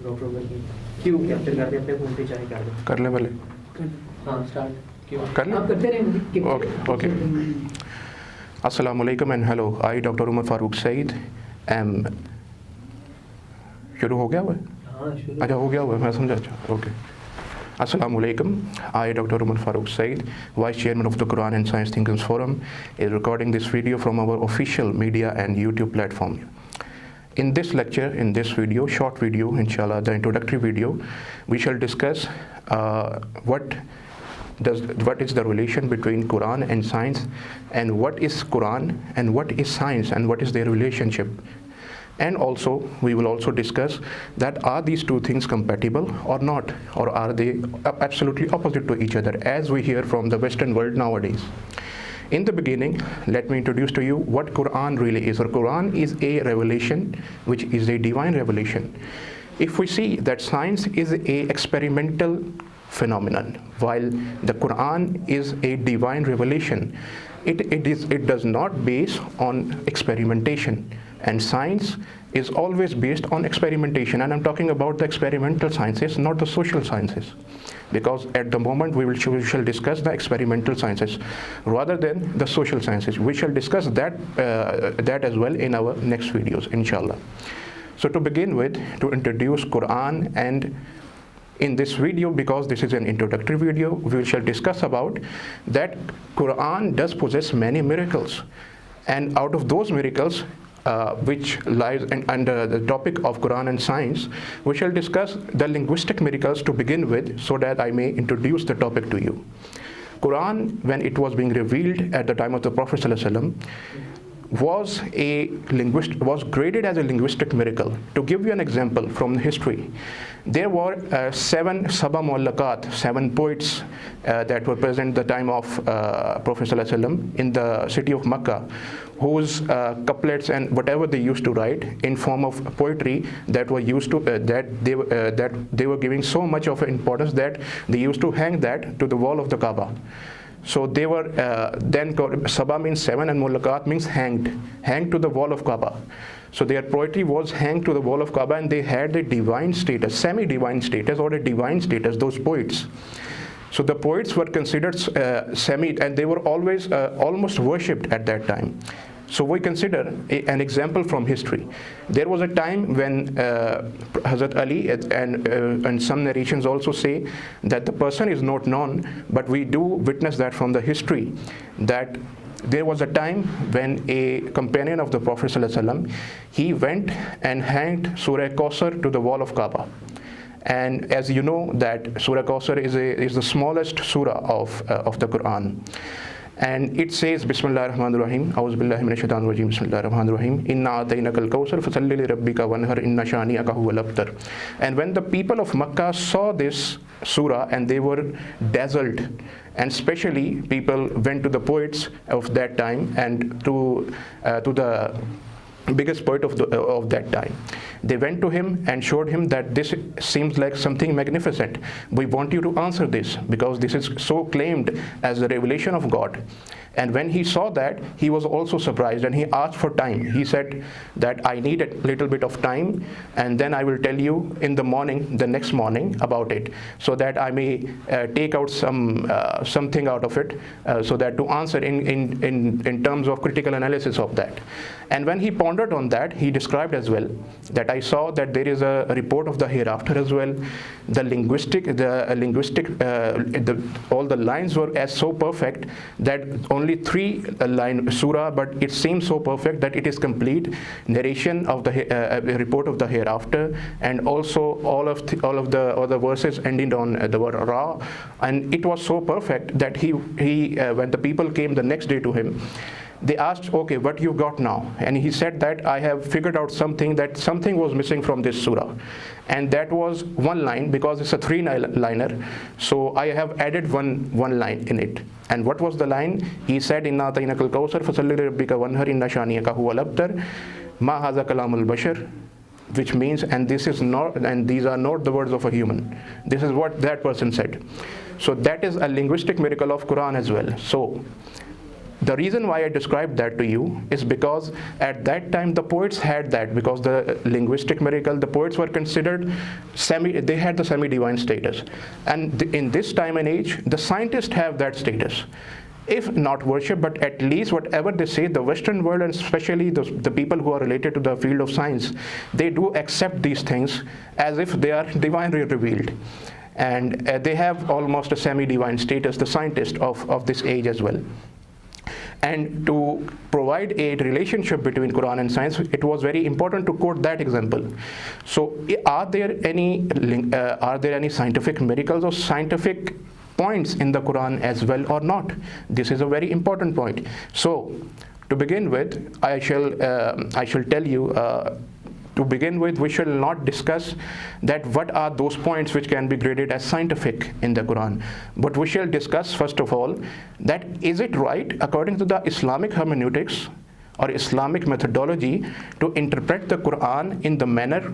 Doctor Umar की क्यों capture करते अपने फोन पे चाहे कर ले भले हाँ स्टार्ट क्यों कर ले आप करते रहेंगे ओके अस्सलाम वालेकुम and hello I doctor Umar Farooq Saeed am शुरू हो गया हुआ अच्छा हो गया हुआ मैं समझा अच्छा okay Assalamu alaikum. I, Dr. Omer Farooq Saeed, Vice Chairman of the Quran and Science Thinkers Forum, is recording this video from our official media and YouTube platform. In this lecture, in this video, short video, inshallah, the introductory video, we shall discuss what is the relation between Quran and science, and what is Quran and what is science and what is their relationship. And also, we will also discuss that are these two things compatible or not, or are they absolutely opposite to each other, as we hear from the Western world nowadays. In the beginning, let me introduce to you what Quran really is. Or Quran is a revelation, which is a divine revelation. If we see that science is a experimental phenomenon, while the Quran is a divine revelation, it does not base on experimentation. And science is always based on experimentation, and I'm talking about the experimental sciences, not the social sciences, because at the moment we shall discuss the experimental sciences rather than the social sciences. We shall discuss that as well in our next videos, inshallah. So to begin with, to introduce Quran, and in this video, because this is an introductory video, we shall discuss about that Quran does possess many miracles, and out of those miracles, which lies under the topic of Quran and science, we shall discuss the linguistic miracles to begin with, so that I may introduce the topic to you. Quran, when it was being revealed at the time of the Prophet ﷺ, was graded as a linguistic miracle. To give you an example from history, there were 7 Saba Mu'allaqat, 7 poets that were present at the time of Prophet ﷺ in the city of Makkah, whose couplets and whatever they used to write in form of poetry that were used to that they were giving so much of importance that they used to hang that to the wall of the Kaaba. So they were then called, Saba means 7 and Mulaqat means hanged to the wall of Kaaba. So their poetry was hanged to the wall of Kaaba, and they had a divine status, semi-divine status, or a divine status, those poets. So the poets were considered and they were always almost worshipped at that time. So we consider an example from history. There was a time when Hazrat Ali, and some narrations also say that the person is not known, but we do witness that from the history, that there was a time when a companion of the Prophet ﷺ, he went and hanged Surah Kausar to the wall of Kaaba. And as you know, that Surah Kausar is the smallest surah of the Quran. And it says, Bismillah ar-Rahman ar-Rahim, A'udhu billahi minash shaitanir rajim, Bismillah ar-Rahman ar-Rahim, Inna a'tainaka al-Kawsar, fasalli li rabbika wanhar, inna shani'aka huwal abtar. And when the people of Makkah saw this surah, and they were dazzled, and especially people went to the poets of that time and to the biggest poet of that time. They went to him and showed him that this seems like something magnificent. We want you to answer this, because this is so claimed as the revelation of God. And when he saw that, he was also surprised, and he asked for time. He said that I need a little bit of time, and then I will tell you in the morning, the next morning, about it, so that I may take out something out of it, so that to answer in terms of critical analysis of that. And when he pondered on that, he described as well that I saw that there is a report of the hereafter as well. All the lines were as so perfect that only 3 line surah, but it seems so perfect that it is complete narration of the report of the hereafter, and also all of the other verses ending on the word Ra. And it was so perfect that he when the people came the next day to him, they asked, okay, what you got now? And he said that I have figured out something was missing from this surah. And that was 1 line, because it's a 3-liner. So I have added one line in it. And what was the line? He said, Inna a'tainaka al-Kawsar, fasalli li rabbika wanhar, inna shani'aka huwal abtar, ma hadha kalamul bashar, which means, and these are not the words of a human. This is what that person said. So that is a linguistic miracle of Quran as well. So the reason why I described that to you is because at that time the poets had that, because the linguistic miracle, the poets were considered they had the semi-divine status. And in this time and age, the scientists have that status. If not worship, but at least whatever they say, the Western world, and especially the people who are related to the field of science, they do accept these things as if they are divinely revealed. And they have almost a semi-divine status, the scientists of this age as well. And to provide a relationship between Quran and science, it was very important to quote that example. So are there any scientific miracles or scientific points in the Quran as well or not? This is a very important point. So to begin with, I shall tell you, to begin with, we shall not discuss that what are those points which can be graded as scientific in the Quran. But we shall discuss, first of all, that is it right, according to the Islamic hermeneutics or Islamic methodology, to interpret the Quran in the manner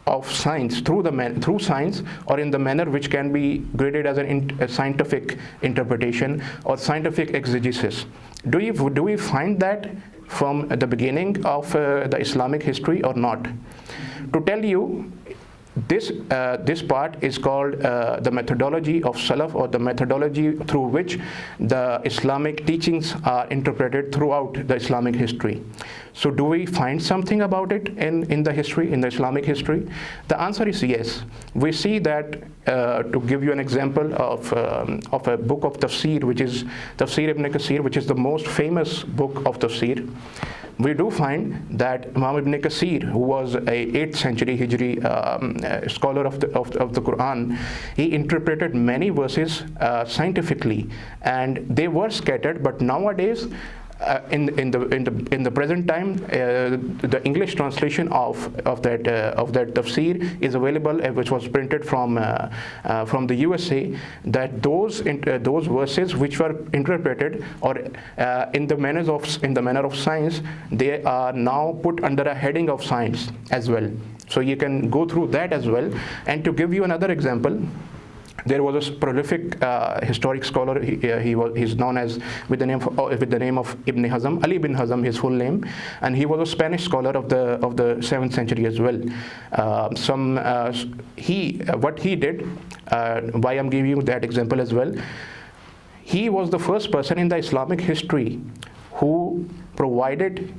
of science, through science, or in the manner which can be graded as a scientific interpretation or scientific exegesis? Do we find that from the beginning of the Islamic history or not? To tell you, this part is called the methodology of Salaf, or the methodology through which the Islamic teachings are interpreted throughout the Islamic history. So do we find something about it in the history, in the Islamic history? The answer is yes. We see that, to give you an example of a book of tafsir, which is Tafsir ibn Kathir, which is the most famous book of tafsir. We do find that Imam ibn Kathir, who was a 8th century Hijri scholar of the Quran, he interpreted many verses scientifically, and they were scattered. But nowadays, in the present time, the English translation of that tafsir is available, which was printed from the USA. That those verses which were interpreted or in the manner of science, they are now put under a heading of science as well. So you can go through that as well. And to give you another example, there was a prolific historic scholar. He's known as with the name of Ibn Hazm, Ali bin Hazm, his full name, and he was a Spanish scholar of the 7th century as well. What he did, why I'm giving you that example as well, he was the first person in the Islamic history who provided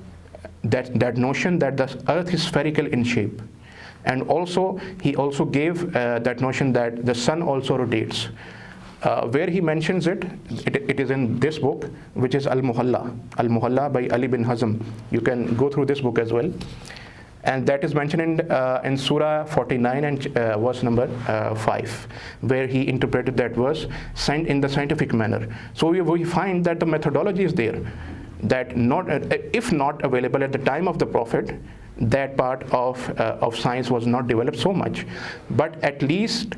that notion that the earth is spherical in shape. And also, he also gave that notion that the sun also rotates. Where he mentions it is in this book, which is Al-Muhalla by Ali bin Hazm. You can go through this book as well. And that is mentioned in Surah 49 and verse number 5, where he interpreted that verse in the scientific manner. So we find that the methodology is there, that if not available at the time of the Prophet, that part of science was not developed so much. But at least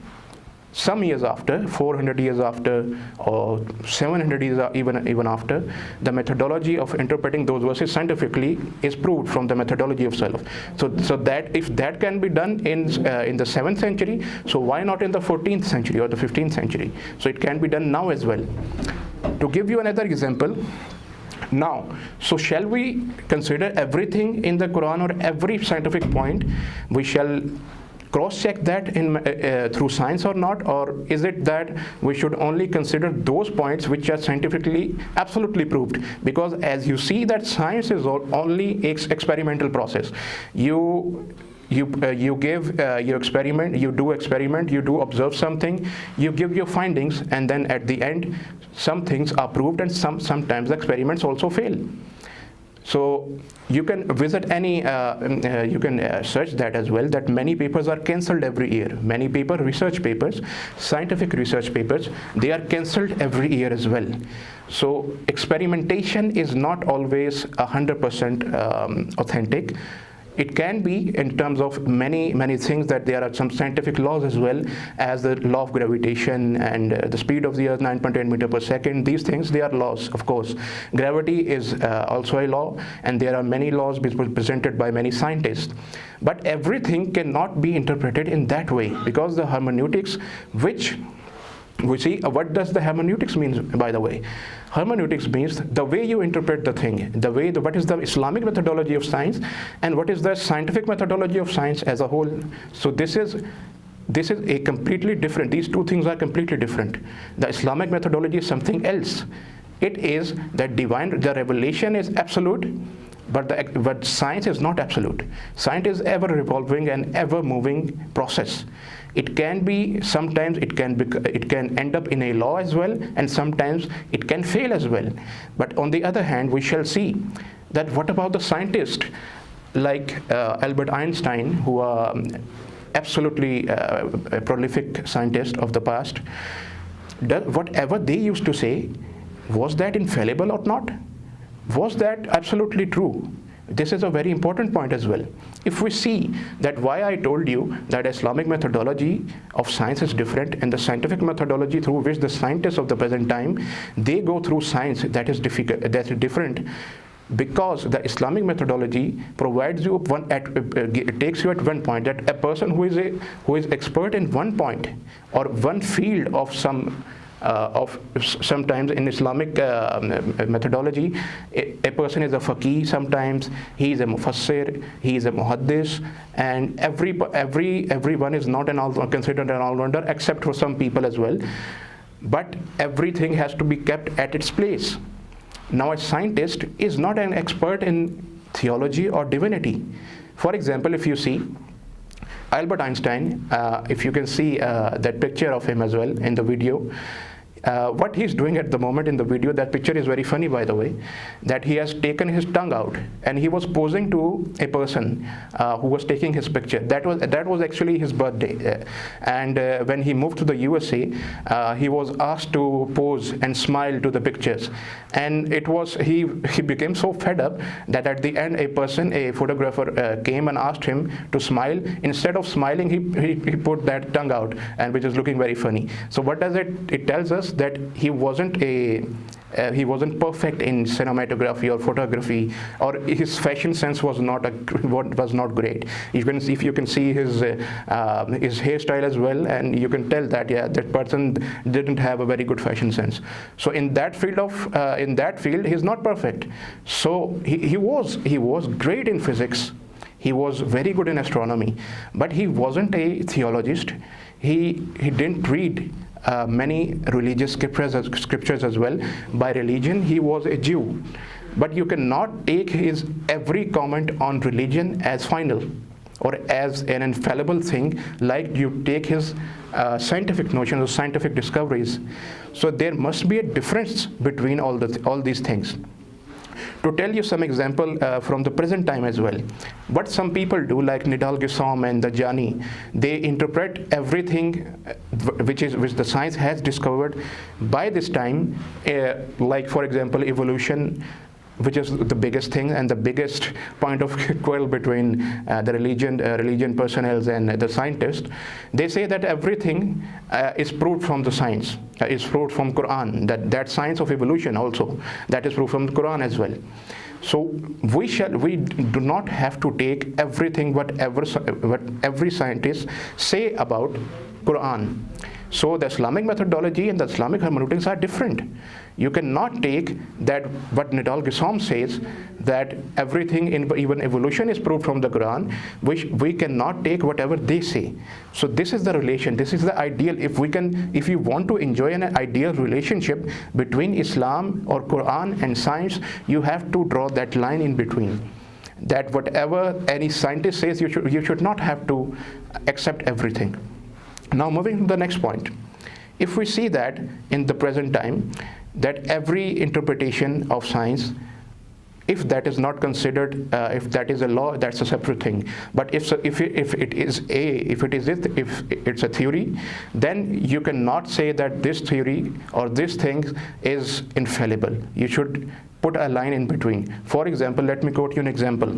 some years after, 400 years after, or 700 years even after, the methodology of interpreting those verses scientifically is proved from the methodology of Salaf. So that if that can be done in the 7th century, so why not in the 14th century or the 15th century? So it can be done now as well. To give you another example, now, so shall we consider everything in the Quran or every scientific point? We shall cross-check that through science or not? Or is it that we should only consider those points which are scientifically absolutely proved? Because as you see, that science is only experimental process. You give your experiment, you do observe something, you give your findings, and then at the end, some things are proved and sometimes the experiments also fail. So you can visit any, you can search that as well, that many papers are cancelled every year. Many research papers, scientific research papers, they are cancelled every year as well. So experimentation is not always 100% authentic. It can be in terms of many things, that there are some scientific laws as well, as the law of gravitation and the speed of the earth, 9.8 meters per second. These things, they are laws, of course. Gravity is also a law, and there are many laws presented by many scientists. But everything cannot be interpreted in that way, because the hermeneutics which We see what does the hermeneutics mean, by the way. Hermeneutics means the way you interpret the thing, what is the Islamic methodology of science and what is the scientific methodology of science as a whole. So this is a completely different, these two things are completely different. The Islamic methodology is something else. It is that the revelation is absolute, but science is not absolute. Science is ever revolving and ever moving process. It can be, sometimes it can end up in a law as well, and sometimes it can fail as well. But on the other hand, we shall see that what about the scientists like Albert Einstein, who are absolutely a prolific scientist of the past. Whatever they used to say, was that infallible or not? Was that absolutely true? This is a very important point as well. If we see that why I told you that Islamic methodology of science is different and the scientific methodology through which the scientists of the present time, they go through science that is different, because the Islamic methodology provides you it takes you at one point that a person who is expert in one point or one field of sometimes in Islamic methodology, a person is a faqih, sometimes he is a mufassir, he is a muhaddis, and everyone is not considered an all-rounder except for some people as well. But everything has to be kept at its place. Now, a scientist is not an expert in theology or divinity. For example, if you see Albert Einstein, if you can see that picture of him as well in the video, what he's doing at the moment in the video, that picture is very funny, by the way, that he has taken his tongue out and he was posing to a person who was taking his picture. That was actually his birthday, and when he moved to the USA, he was asked to pose and smile to the pictures, and he became so fed up that at the end a photographer came and asked him to smile. Instead of smiling, he put that tongue out, and which is looking very funny. So what does it tells us that he wasn't perfect in cinematography or photography, or his fashion sense was not great. If you can see his hairstyle as well, and you can tell that that person didn't have a very good fashion sense. So in that field he's not perfect. So he was great in physics. He was very good in astronomy, but he wasn't a theologist. He didn't read many religious scriptures as well. By religion, he was a Jew. But you cannot take his every comment on religion as final or as an infallible thing, like you take his scientific notions or scientific discoveries. So there must be a difference between all these things. To tell you some example from the present time as well, what some people do, like Nidal Guissaume and the Jani, they interpret everything which the science has discovered by this time, like for example evolution, which is the biggest thing and the biggest point of quarrel between the religion personnel and the scientists. They say that everything is proved from the science, is proved from Quran, that science of evolution also, that is proved from the Quran as well. So we do not have to take everything what every scientist say about Quran. So the Islamic methodology and the Islamic hermeneutics are different. You cannot take that what Nidal Guissaume says, that everything in even evolution is proved from the Quran, which we cannot take whatever they say. So this is the relation, this is the ideal. If you want to enjoy an ideal relationship between Islam or Quran and science, you have to draw that line in between. That whatever any scientist says, you should not have to accept everything. Now moving to the next point. If we see that in the present time, that every interpretation of science, if that is not considered, if that is a law, that's a separate thing. But if it's a theory, then you cannot say that this theory or this thing is infallible. You should put a line in between. For example, let me quote you an example.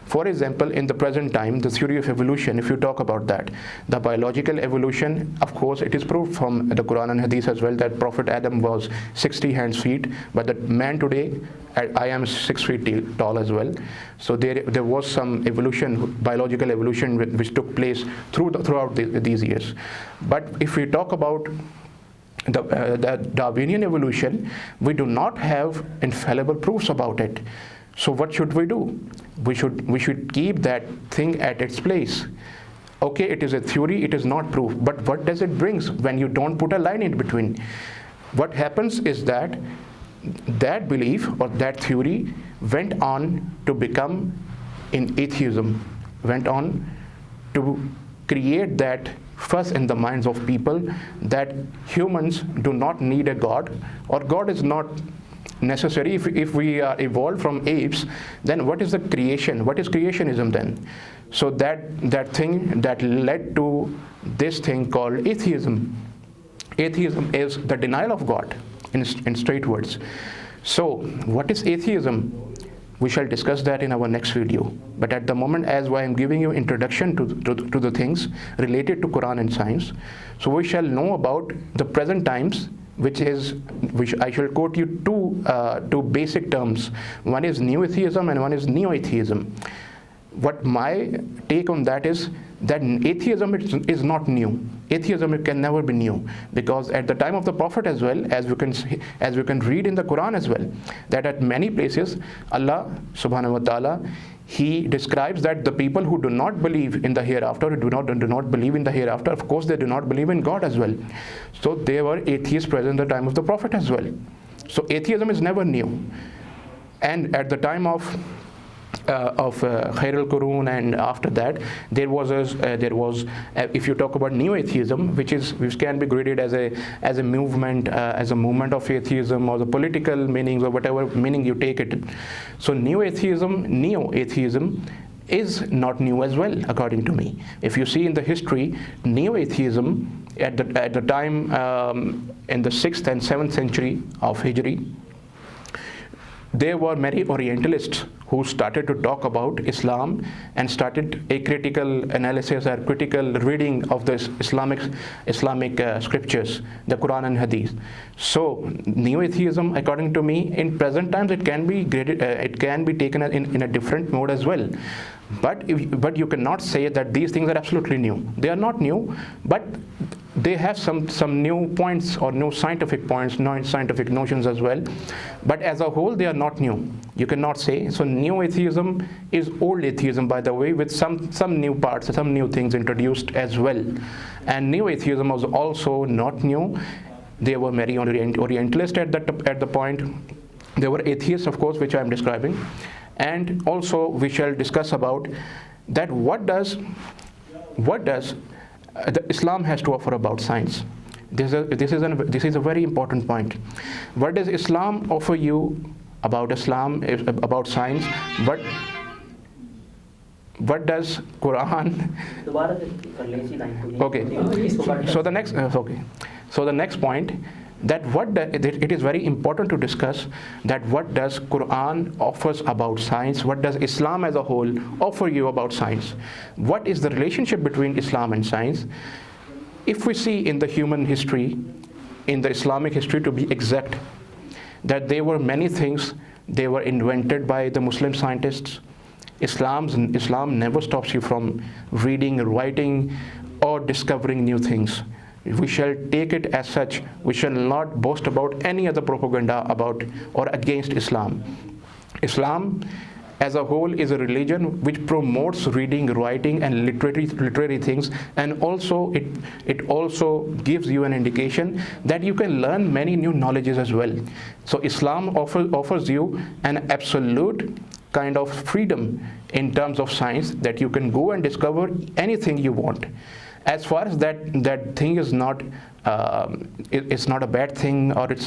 For example, in the present time, the theory of evolution, if you talk about that, the biological evolution, of course, it is proved from the Quran and Hadith as well, that Prophet Adam was 60 feet, but the man today, I am 6 feet tall as well. So there was some evolution, biological evolution, which took place throughout these years. But if we talk about the Darwinian evolution, we do not have infallible proofs about it. So what should we do? We should keep that thing at its place. Okay, it is a theory, it is not proof, but what does it bring when you don't put a line in between? What happens is that that belief or that theory went on to become in atheism, went on to create that fuss in the minds of people that humans do not need a God, or God is not necessary. If we are evolved from apes, then what is the creation? What is creationism then? So that thing that led to this thing called atheism. Atheism is the denial of God in straight words. So what is atheism? We shall discuss that in our next video. But at the moment, as I am giving you introduction to the things related to Quran and science, so we shall know about the present times, which I shall quote you two basic terms. One is new atheism and one is neo-atheism. What my take on that is that atheism is not new. Atheism can never be new, because at the time of the Prophet as well, as we can read in the Quran as well, that at many places Allah subhanahu wa ta'ala, He describes that the people who do not believe in the hereafter, do not believe in the hereafter, of course they do not believe in God as well. So they were atheists present at the time of the Prophet as well. So atheism is never new. And at the time of Khair al-Qurun and after that, there was if you talk about neo-atheism, which can be graded as a movement of atheism, or the political meanings, or whatever meaning you take it. So neo-atheism is not new as well, according to me. If you see in the history, neo-atheism at the time in the 6th and 7th century of Hijri, there were many Orientalists who started to talk about Islam and started a critical analysis or critical reading of the Islamic scriptures, the Quran and Hadith. So neo-atheism, according to me, in present times it can be graded, it can be taken in a different mode as well. But you cannot say that these things are absolutely new. They are not new, but they have some new points or new scientific points, new scientific notions as well. But as a whole, they are not new. You cannot say. So neo-atheism is old atheism, by the way, with some new parts, some new things introduced as well. And neo-atheism was also not new. There were many Orientalists at the point. There were atheists, of course, which I am describing. And also we shall discuss about that what does the Islam has to offer about science. This is a very important point. What does Islam offer you about about science? What does Quran? Okay. So the next point, that it is very important to discuss that what does Quran offers about science, what does Islam as a whole offer you about science, what is the relationship between Islam and science. If we see in the human history, in the Islamic history to be exact, that there were many things, they were invented by the Muslim scientists. Islam never stops you from reading, writing, or discovering new things. We shall take it as such. We shall not boast about any other propaganda about or against Islam. Islam as a whole is a religion which promotes reading, writing, and literary things, and also it also gives you an indication that you can learn many new knowledges as well. So Islam offers you an absolute kind of freedom in terms of science, that you can go and discover anything you want. As far as that thing is not, it's not a bad thing, or it's not